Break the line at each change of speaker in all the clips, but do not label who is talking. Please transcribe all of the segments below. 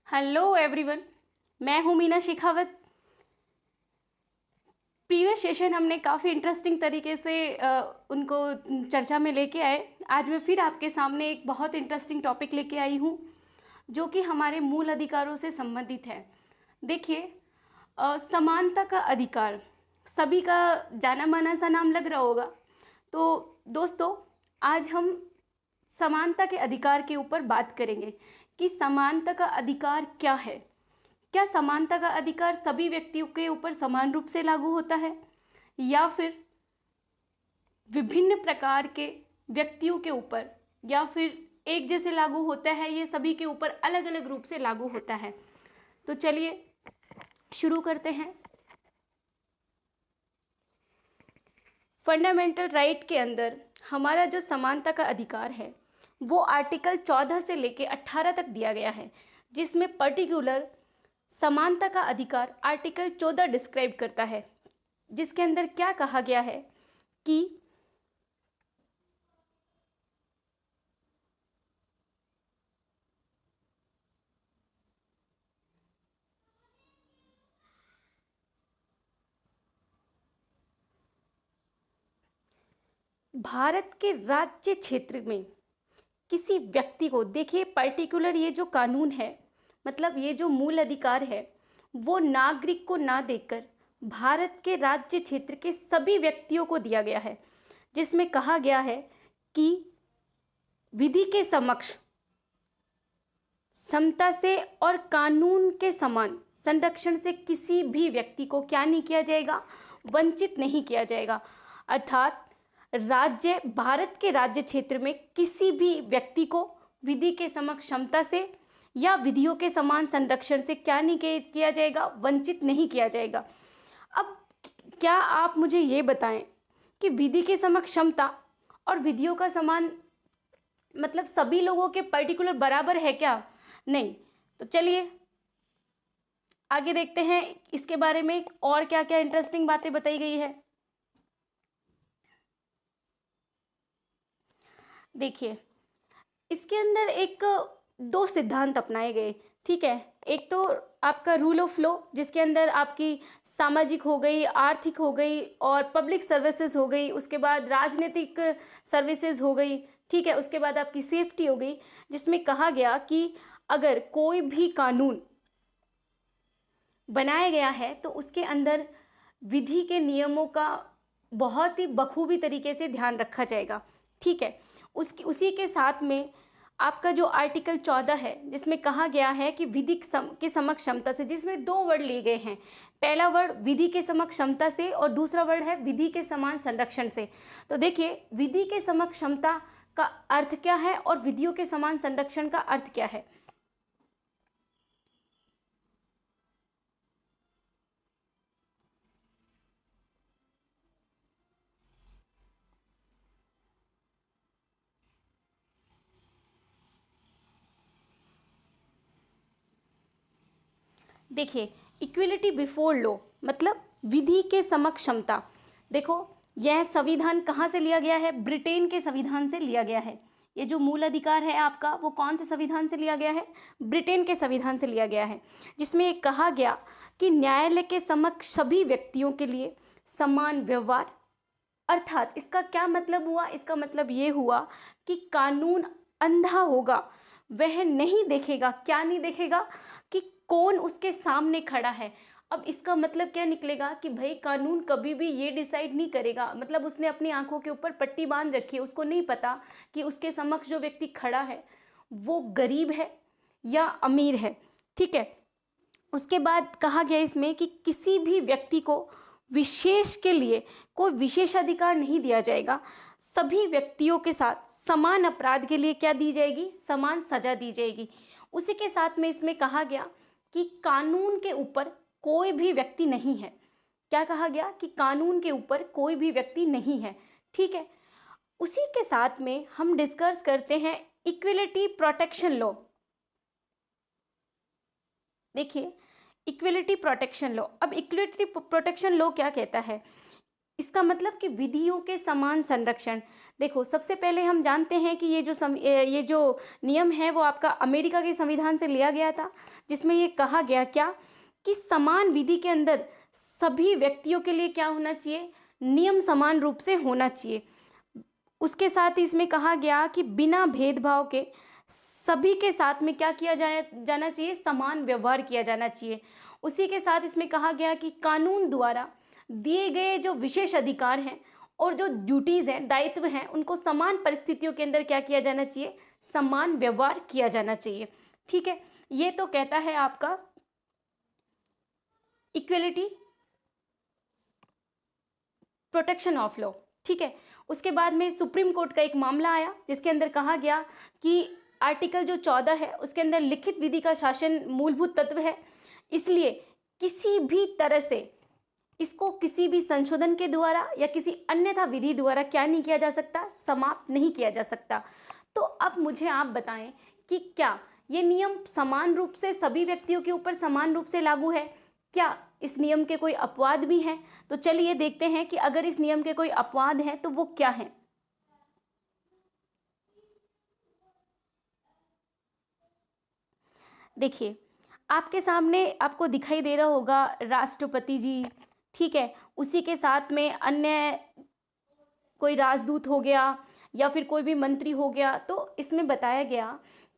Hello everyone, मैं हूँ Meena Shekhawat. Previous session हमने काफ़ी इंटरेस्टिंग तरीके से उनको चर्चा में लेके आए। आज मैं फिर आपके सामने एक बहुत इंटरेस्टिंग टॉपिक लेके आई हूँ जो कि हमारे मूल अधिकारों से संबंधित है। देखिए, समानता का अधिकार सभी का जाना माना सा नाम लग रहा होगा। तो दोस्तों, आज हम समानता के अधिकार के ऊपर बात करेंगे कि समानता का अधिकार क्या है। क्या समानता का अधिकार सभी व्यक्तियों के ऊपर समान रूप से लागू होता है या फिर विभिन्न प्रकार के व्यक्तियों के ऊपर या फिर एक जैसे लागू होता है, ये सभी के ऊपर अलग अलग रूप से लागू होता है। तो चलिए शुरू करते हैं। फंडामेंटल राइट के अंदर हमारा जो समानता का अधिकार है वो आर्टिकल 14 से लेके 18 तक दिया गया है, जिसमें पर्टिकुलर समानता का अधिकार आर्टिकल 14 डिस्क्राइब करता है, जिसके अंदर क्या कहा गया है कि भारत के राज्य क्षेत्र में किसी व्यक्ति को, देखिए पर्टिकुलर ये जो कानून है, मतलब ये जो मूल अधिकार है वो नागरिक को ना देकर भारत के राज्य क्षेत्र के सभी व्यक्तियों को दिया गया है, जिसमें कहा गया है कि विधि के समक्ष समता से और कानून के समान संरक्षण से किसी भी व्यक्ति को क्या नहीं किया जाएगा, वंचित नहीं किया जाएगा। अर्थात भारत के राज्य क्षेत्र में किसी भी व्यक्ति को विधि के समक्ष क्षमता से या विधियों के समान संरक्षण से क्या नहीं किया जाएगा, वंचित नहीं किया जाएगा। अब क्या आप मुझे ये बताएं कि विधि के समक्ष क्षमता और विधियों का समान मतलब सभी लोगों के पर्टिकुलर बराबर है क्या? नहीं। तो चलिए आगे देखते हैं इसके बारे में और क्या क्या इंटरेस्टिंग बातें बताई गई है। देखिए, इसके अंदर एक दो सिद्धांत अपनाए गए, ठीक है। एक तो आपका रूल ऑफ लॉ, जिसके अंदर आपकी सामाजिक हो गई, आर्थिक हो गई और पब्लिक सर्विसेज हो गई, उसके बाद राजनीतिक सर्विसेज हो गई, ठीक है। उसके बाद आपकी सेफ्टी हो गई, जिसमें कहा गया कि अगर कोई भी कानून बनाया गया है तो उसके अंदर विधि के नियमों का बहुत ही बखूबी तरीके से ध्यान रखा जाएगा, ठीक है। उसी के साथ में आपका जो आर्टिकल 14 है, जिसमें कहा गया है कि विधि के समक्ष क्षमता से, जिसमें दो वर्ड लिए गए हैं। पहला वर्ड विधि के समक्ष क्षमता से और दूसरा वर्ड है विधि के समान संरक्षण से। तो देखिए, विधि के समक्ष क्षमता का अर्थ क्या है और विधियों के समान संरक्षण का अर्थ क्या है। देखिए, इक्विलिटी बिफोर लॉ मतलब विधि के समक्ष क्षमता। देखो, यह संविधान कहाँ से लिया गया है? ब्रिटेन के संविधान से लिया गया है। ये जो मूल अधिकार है आपका, वो कौन से संविधान से लिया गया है? ब्रिटेन के संविधान से लिया गया है, जिसमें कहा गया कि न्यायालय के समक्ष सभी व्यक्तियों के लिए समान व्यवहार। अर्थात इसका क्या मतलब हुआ? इसका मतलब ये हुआ कि कानून अंधा होगा, वह नहीं देखेगा, क्या नहीं देखेगा कि कौन उसके सामने खड़ा है। अब इसका मतलब क्या निकलेगा कि भाई कानून कभी भी ये डिसाइड नहीं करेगा, मतलब उसने अपनी आंखों के ऊपर पट्टी बांध रखी है, उसको नहीं पता कि उसके समक्ष जो व्यक्ति खड़ा है वो गरीब है या अमीर है, ठीक है। उसके बाद कहा गया इसमें कि किसी भी व्यक्ति को विशेष के लिए कोई विशेषाधिकार नहीं दिया जाएगा, सभी व्यक्तियों के साथ समान अपराध के लिए क्या दी जाएगी? समान सजा दी जाएगी। उसी के साथ में इसमें कहा गया कि कानून के ऊपर कोई भी व्यक्ति नहीं है। क्या कहा गया? कि कानून के ऊपर कोई भी व्यक्ति नहीं है, ठीक है। उसी के साथ में हम डिस्कस करते हैं इक्विलिटी प्रोटेक्शन लॉ। देखिए, इक्विलिटी प्रोटेक्शन लॉ, अब इक्विलिटी प्रोटेक्शन लॉ क्या कहता है इसका मतलब कि विधियों के समान संरक्षण। देखो, सबसे पहले हम जानते हैं कि ये जो नियम है वो आपका अमेरिका के संविधान से लिया गया था, जिसमें ये कहा गया क्या कि समान विधि के अंदर सभी व्यक्तियों के लिए क्या होना चाहिए, नियम समान रूप से होना चाहिए। उसके साथ ही इसमें कहा गया कि बिना भेदभाव के सभी के साथ में क्या किया जाना चाहिए, समान व्यवहार किया जाना चाहिए। उसी के साथ इसमें कहा गया कि कानून द्वारा दिए गए जो विशेष अधिकार हैं और जो ड्यूटीज़ हैं, दायित्व हैं, उनको समान परिस्थितियों के अंदर क्या किया जाना चाहिए, समान व्यवहार किया जाना चाहिए। ठीक है, ये तो कहता है आपका इक्वलिटी प्रोटेक्शन ऑफ लॉ। ठीक है, उसके बाद में सुप्रीम कोर्ट का एक मामला आया जिसके अंदर कहा गया कि आर्टिकल जो 14 है उसके अंदर लिखित विधि का शासन मूलभूत तत्व है, इसलिए किसी भी तरह से इसको किसी भी संशोधन के द्वारा या किसी अन्यथा विधि द्वारा क्या नहीं किया जा सकता, समाप्त नहीं किया जा सकता। तो अब मुझे आप बताएं कि क्या ये नियम समान रूप से सभी व्यक्तियों के ऊपर समान रूप से लागू है, क्या इस नियम के कोई अपवाद भी हैं? तो चलिए देखते हैं कि अगर इस नियम के कोई अपवाद हैं तो वो क्या हैं। देखिए, आपके सामने आपको दिखाई दे रहा होगा राष्ट्रपति जी। ठीक है, उसी के साथ में अन्य कोई राजदूत हो गया या फिर कोई भी मंत्री हो गया। तो इसमें बताया गया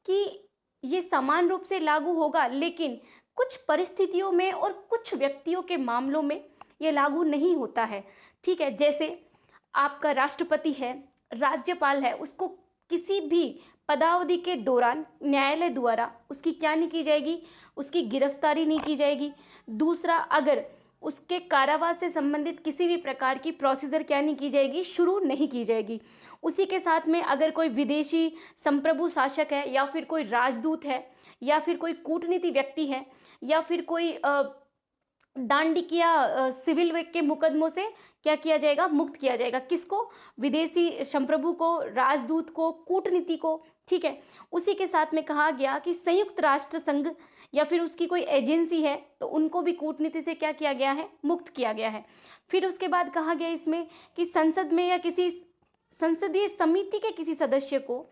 कि ये समान रूप से लागू होगा, लेकिन कुछ परिस्थितियों में और कुछ व्यक्तियों के मामलों में ये लागू नहीं होता है। ठीक है, जैसे आपका राष्ट्रपति है, राज्यपाल है, उसको किसी भी पदावधि के दौरान न्यायालय द्वारा उसकी क्या नहीं की जाएगी, उसकी गिरफ्तारी नहीं की जाएगी। दूसरा, अगर उसके कारावास से संबंधित किसी भी प्रकार की प्रोसीजर क्या नहीं की जाएगी, शुरू नहीं की जाएगी। उसी के साथ में अगर कोई विदेशी संप्रभु शासक है या फिर कोई राजदूत है या फिर कोई कूटनीति व्यक्ति है या फिर कोई दांडिक या सिविल के मुकदमों से क्या किया जाएगा, मुक्त किया जाएगा। किसको? विदेशी संप्रभु को, राजदूत को, कूटनीति को। ठीक है, उसी के साथ में कहा गया कि संयुक्त राष्ट्र संघ या फिर उसकी कोई एजेंसी है तो उनको भी कूटनीति से क्या किया गया है, मुक्त किया गया है। फिर उसके बाद कहा गया इसमें कि संसद में या किसी संसदीय समिति के किसी सदस्य को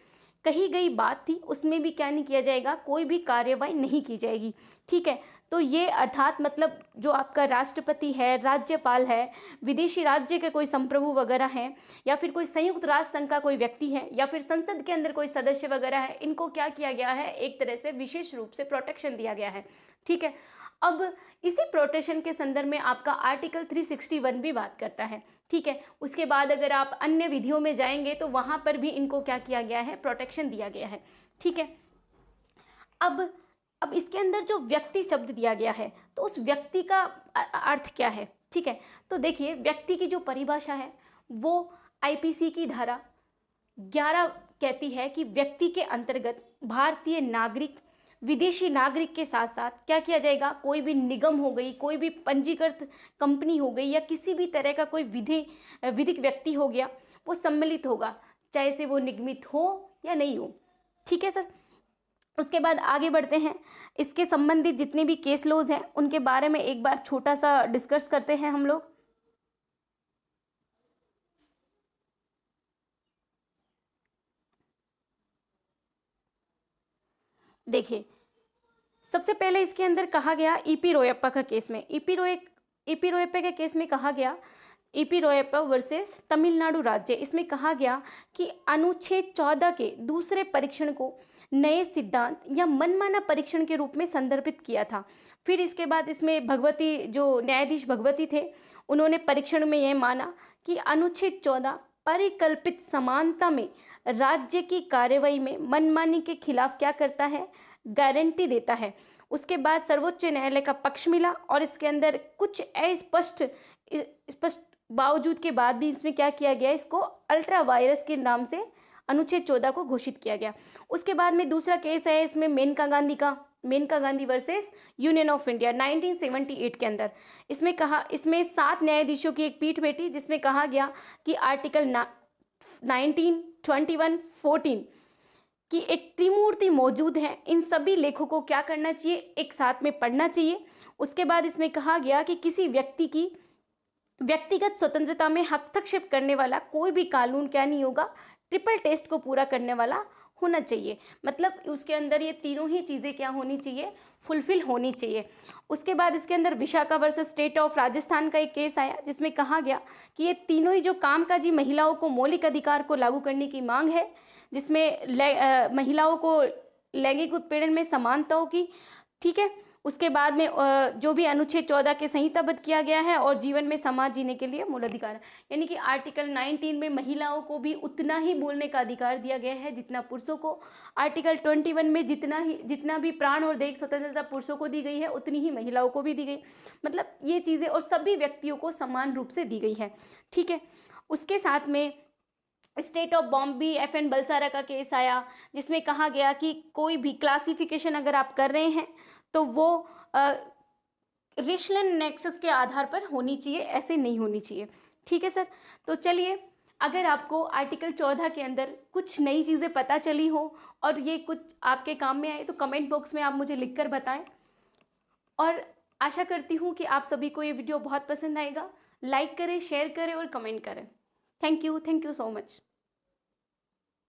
कही गई बात थी उसमें भी क्या नहीं किया जाएगा, कोई भी कार्यवाही नहीं की जाएगी। ठीक है, तो ये अर्थात मतलब जो आपका राष्ट्रपति है, राज्यपाल है, विदेशी राज्य के कोई संप्रभु वगैरह हैं या फिर कोई संयुक्त राष्ट्र संघ का कोई व्यक्ति है या फिर संसद के अंदर कोई सदस्य वगैरह है, इनको क्या किया गया है, एक तरह से विशेष रूप से प्रोटेक्शन दिया गया है। ठीक है, अब इसी प्रोटेक्शन के संदर्भ में आपका आर्टिकल 361 भी बात करता है। ठीक है, उसके बाद अगर आप अन्य विधियों में जाएंगे तो वहाँ पर भी इनको क्या किया गया है, प्रोटेक्शन दिया गया है। ठीक है, अब इसके अंदर जो व्यक्ति शब्द दिया गया है तो उस व्यक्ति का अर्थ क्या है। ठीक है, तो देखिए, व्यक्ति की जो परिभाषा है वो आईपीसी की धारा 11 कहती है कि व्यक्ति के अंतर्गत भारतीय नागरिक, विदेशी नागरिक के साथ साथ क्या किया जाएगा, कोई भी निगम हो गई, कोई भी पंजीकृत कंपनी हो गई या किसी भी तरह का कोई विधिक व्यक्ति हो गया, वो सम्मिलित होगा, चाहे से वो निगमित हो या नहीं हो। ठीक है सर, उसके बाद आगे बढ़ते हैं। इसके संबंधित जितने भी केस लॉज हैं उनके बारे में एक बार छोटा सा डिस्कस करते हैं हम लोग। देखिए, सबसे पहले इसके अंदर कहा गया ईपी रोयप्पा का केस में, ईपी रोयप्पा के केस में कहा गया, ईपी रोयप्पा वर्सेस तमिलनाडु राज्य, इसमें कहा गया कि अनुच्छेद 14 के दूसरे परीक्षण को नए सिद्धांत या मनमाना परीक्षण के रूप में संदर्भित किया था। फिर इसके बाद इसमें भगवती, जो न्यायाधीश भगवती थे, उन्होंने परीक्षण में यह माना कि अनुच्छेद 14 परिकल्पित समानता में राज्य की कार्यवाही में मनमानी के खिलाफ क्या करता है, गारंटी देता है। उसके बाद सर्वोच्च न्यायालय का पक्ष मिला और इसके अंदर कुछ स्पष्ट बावजूद के बाद भी इसमें क्या किया गया, इसको अल्ट्रा वायरस के नाम से अनुच्छेद 14 को घोषित किया गया। उसके बाद में दूसरा केस है इसमें Maneka Gandhi versus Union of India 1978 के अंदर। इसमें 7 न्यायाधीशों की एक पीठ बैठी जिसमें कहा गया कि आर्टिकल 19, 21, 14 की एक त्रिमूर्ति मौजूद है, इन सभी लेखों को क्या करना चाहिए, एक साथ में पढ़ना चाहिए। उसके बाद इसमें कहा गया कि किसी व्यक्ति की व्यक्तिगत स्वतंत्रता में हस्तक्षेप करने वाला कोई भी कानून क्या नहीं होगा, ट्रिपल टेस्ट को पूरा करने वाला होना चाहिए। मतलब उसके अंदर ये तीनों ही चीज़ें क्या होनी चाहिए, फुलफिल होनी चाहिए। उसके बाद इसके अंदर Vishakha versus state of Rajasthan का एक केस आया जिसमें कहा गया कि ये तीनों ही जो कामकाजी महिलाओं को मौलिक अधिकार को लागू करने की मांग है, जिसमें महिलाओं को लैंगिक उत्पीड़न में समानता की, ठीक है। उसके बाद में जो भी अनुच्छेद 14 के संहिताबद्ध किया गया है और जीवन में समाज जीने के लिए मूल अधिकार है। यानी कि आर्टिकल 19 में महिलाओं को भी उतना ही बोलने का अधिकार दिया गया है जितना पुरुषों को। आर्टिकल 21 में जितना भी प्राण और देह स्वतंत्रता पुरुषों को दी गई है उतनी ही महिलाओं को भी दी गई। मतलब ये चीज़ें और सभी व्यक्तियों को समान रूप से दी गई है, ठीक है। उसके साथ में state of Bombay FN Balsara का केस आया जिसमें कहा गया कि कोई भी क्लासिफिकेशन अगर आप कर रहे हैं तो वो रेशनल नेक्सस के आधार पर होनी चाहिए, ऐसे नहीं होनी चाहिए, ठीक है सर। तो चलिए, अगर आपको आर्टिकल 14 के अंदर कुछ नई चीज़ें पता चली हो और ये कुछ आपके काम में आए तो कमेंट बॉक्स में आप मुझे लिखकर बताएं। और आशा करती हूँ कि आप सभी को ये वीडियो बहुत पसंद आएगा। लाइक करें, शेयर करें और कमेंट करें। Thank you so much.